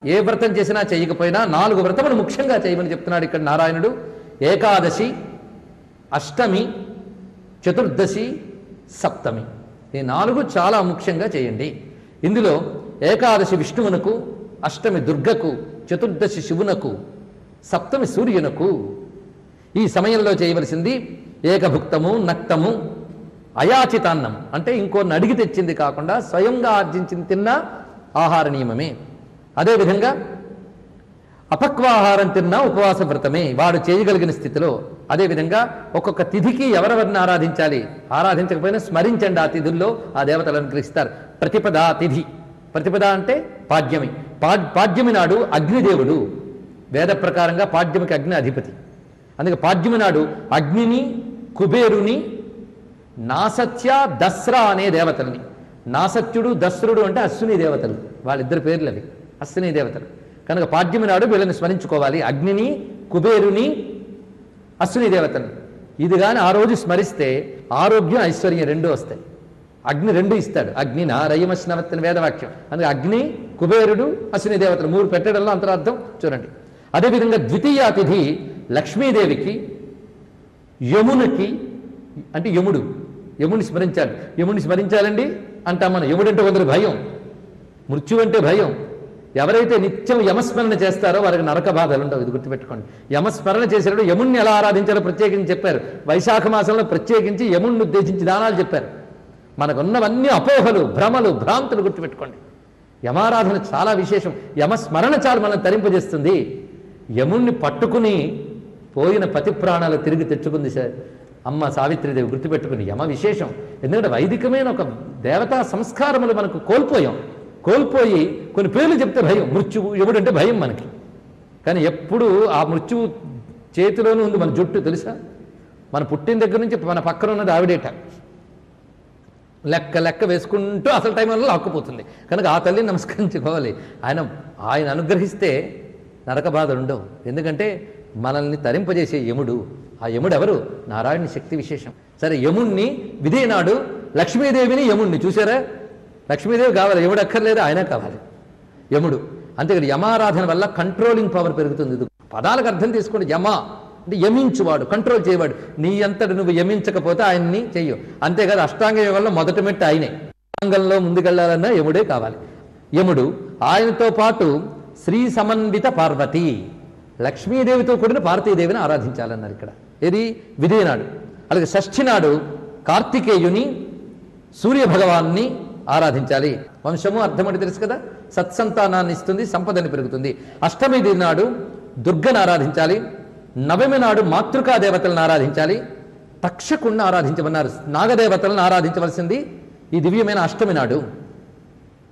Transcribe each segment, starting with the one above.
ఏ వ్రతం చేసినా చేయకపోయినా 4 వ్రతములు ముఖ్యంగా చేయమని చెప్తున్నాడు ఇక్కడ నారాయణుడు. ఏకాదశి, అష్టమి, చతుర్దశి, సప్తమి, ఈ 4 చాలా ముఖ్యంగా చేయండి. ఇందులో ఏకాదశి విష్ణువునకు, అష్టమి దుర్గకు, చతుర్దశి శివునకు, సప్తమి సూర్యునకు. ఈ సమయంలో చేయవలసింది ఏకభుక్తము, నక్తము, అయాచితాన్నం అంటే ఇంకోరిని అడిగి తెచ్చింది కాకుండా స్వయంగా ఆర్జించింది తిన్న ఆహార నియమమే. అదేవిధంగా అపక్వాహారం తిన్నా ఉపవాస వ్రతమే వాడు చేయగలిగిన స్థితిలో. అదేవిధంగా ఒక్కొక్క తిథికి ఎవరెవరిని ఆరాధించాలి, ఆరాధించకపోయినా స్మరించండి. ఆ తిథుల్లో ఆ దేవతలు అనుగ్రహిస్తారు. ప్రతిపదా తిథి, ప్రతిపద అంటే పాడ్యమి. పాడ్యమి నాడు అగ్నిదేవుడు, వేద ప్రకారంగా పాడ్యమికి అగ్ని అధిపతి. అందుకే పాడ్యమి నాడు అగ్నిని, కుబేరుని, నాసత్య, దస్రా అనే దేవతల్ని, నాసత్యుడు దస్రుడు అంటే అశ్విని దేవతలు, వాళ్ళిద్దరు పేర్లు అవి అశ్విని దేవతలు. కనుక పాడ్యమి నాడు వీళ్ళని స్మరించుకోవాలి, అగ్నిని, కుబేరుని, అశ్విని దేవతల్ని. ఇది కానీ ఆ రోజు స్మరిస్తే ఆరోగ్యం, ఐశ్వర్యం 2 వస్తాయి. అగ్ని 2 ఇస్తాడు. అగ్ని నారయమశ్నవత్తిన వేదవాక్యం. అందుకే అగ్ని, కుబేరుడు, అశ్విని దేవతలు 3 పెట్టడంలో అంతరార్థం చూడండి. అదేవిధంగా ద్వితీయ తిథి లక్ష్మీదేవికి, యమునకి అంటే యముని స్మరించాలి. యముని స్మరించాలండి అంటాం మనం. యముడంటే కొందరు భయం, మృత్యు అంటే భయం. ఎవరైతే నిత్యం యమస్మరణ చేస్తారో వారికి నరక బాధలు ఉండవు. ఇది గుర్తుపెట్టుకోండి. యమస్మరణ చేసినప్పుడు యముణ్ణి ఎలా ఆరాధించాలో ప్రత్యేకించి చెప్పారు. వైశాఖ మాసంలో ప్రత్యేకించి యముణ్ణి ఉద్దేశించి దానాలు చెప్పారు. మనకున్నవన్నీ అపోహలు, భ్రమలు, భ్రాంతులు గుర్తుపెట్టుకోండి. యమారాధన చాలా విశేషం. యమస్మరణ చాలు మనం తరింపజేస్తుంది. యముణ్ణి పట్టుకుని పోయిన పతి ప్రాణాలు తిరిగి తెచ్చుకుంది అమ్మ సావిత్రిదేవి. గుర్తుపెట్టుకుని యమ విశేషం. ఎందుకంటే వైదికమైన ఒక దేవతా సంస్కారములు మనకు కోల్పోయి కొన్ని పేర్లు చెప్తే భయం. మృత్యువు, యముడంటే భయం మనకి. కానీ ఎప్పుడు ఆ మృత్యువు చేతిలోనూ ఉంది మన జుట్టు, తెలుసా? మన పుట్టిన దగ్గర నుంచి మన పక్కన ఉన్నది ఆవిడేట. లెక్క వేసుకుంటూ అసలు టైంలో లాక్కుపోతుంది. కనుక ఆ తల్లిని నమస్కరించుకోవాలి. ఆయన అనుగ్రహిస్తే నరక బాధలు ఉండవు. ఎందుకంటే మనల్ని తరింపజేసే యముడు. ఆ యముడు ఎవరు? నారాయణుని శక్తి విశేషం. సరే, యముణ్ణి విధేనాడు లక్ష్మీదేవిని, యముణ్ణి చూసారా? లక్ష్మీదేవి కావాలి, యముడు అక్కర్లేదు, ఆయనే కావాలి యముడు. అంతేకాదు యమారాధన వల్ల కంట్రోలింగ్ పవర్ పెరుగుతుంది. ఇది పదాలకు అర్థం తీసుకోండి. యమ అంటే యమించువాడు, కంట్రోల్ చేయవాడు. నీ అంతటి నువ్వు యమించకపోతే ఆయన్ని చెయ్యు. అంతేకాదు అష్టాంగ యోగంలో మొదటి మెట్టు ఆయనే. అష్టాంగంలో ముందుకెళ్లాలన్నా యముడే కావాలి. యముడు, ఆయనతో పాటు శ్రీ సమన్విత పార్వతి, లక్ష్మీదేవితో కూడిన పార్వతీదేవిని ఆరాధించాలన్నారు ఇక్కడ. ఇది విధేయ నాడు. అలాగే షష్ఠి నాడు కార్తికేయుని, సూర్య భగవాన్ని ఆరాధించాలి. వంశము అర్థమని తెలుసు కదా, సత్సంతానాన్ని ఇస్తుంది, సంపదని పెరుగుతుంది. అష్టమి నాడు దుర్గను ఆరాధించాలి. నవమి నాడు మాతృకా దేవతలను ఆరాధించాలి. తక్షకుణ్ణి ఆరాధించమన్నారు. నాగదేవతలను ఆరాధించవలసింది ఈ దివ్యమైన అష్టమి నాడు.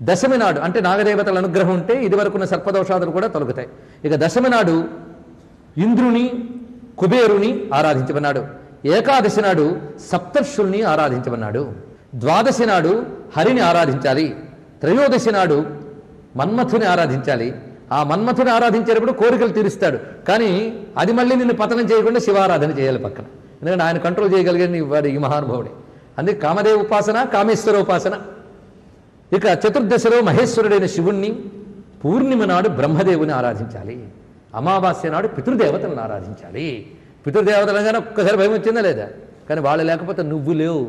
దశమి నాడు అంటే నాగదేవతల అనుగ్రహం ఉంటే ఇదివరకున్న సర్పదోషాదులు కూడా తొలగుతాయి. ఇక దశమి నాడు ఇంద్రుని, కుబేరుని ఆరాధించమన్నాడు. ఏకాదశి నాడు సప్తర్షుల్ని ఆరాధించమన్నాడు. ద్వాదశి నాడు హరిని ఆరాధించాలి. త్రయోదశి నాడు మన్మథుని ఆరాధించాలి. ఆ మన్మథుని ఆరాధించేటప్పుడు కోరికలు తీరుస్తాడు. కానీ అది మళ్ళీ నిన్ను పతనం చేయకుండా శివారాధన చేయాలి పక్కన. ఎందుకంటే ఆయన కంట్రోల్ చేయగలిగే వాడు ఈ మహానుభావుడే. అందుకే కామదేవ ఉపాసన, కామేశ్వర ఉపాసన. ఇక చతుర్దశలో మహేశ్వరుడైన శివుణ్ణి, పూర్ణిమ నాడు బ్రహ్మదేవుని ఆరాధించాలి. అమావాస్య నాడు పితృదేవతలను ఆరాధించాలి. పితృదేవతలుగానే ఒక్కసారి భయం వచ్చిందా లేదా? కానీ వాళ్ళు లేకపోతే నువ్వు లేవు,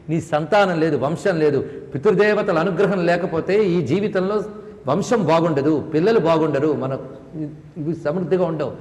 నీ సంతానం లేదు, వంశం లేదు. పితృదేవతల అనుగ్రహం లేకపోతే ఈ జీవితంలో వంశం బాగుండదు, పిల్లలు బాగుండరు, మన ఇవి సమృద్ధిగా ఉండవు.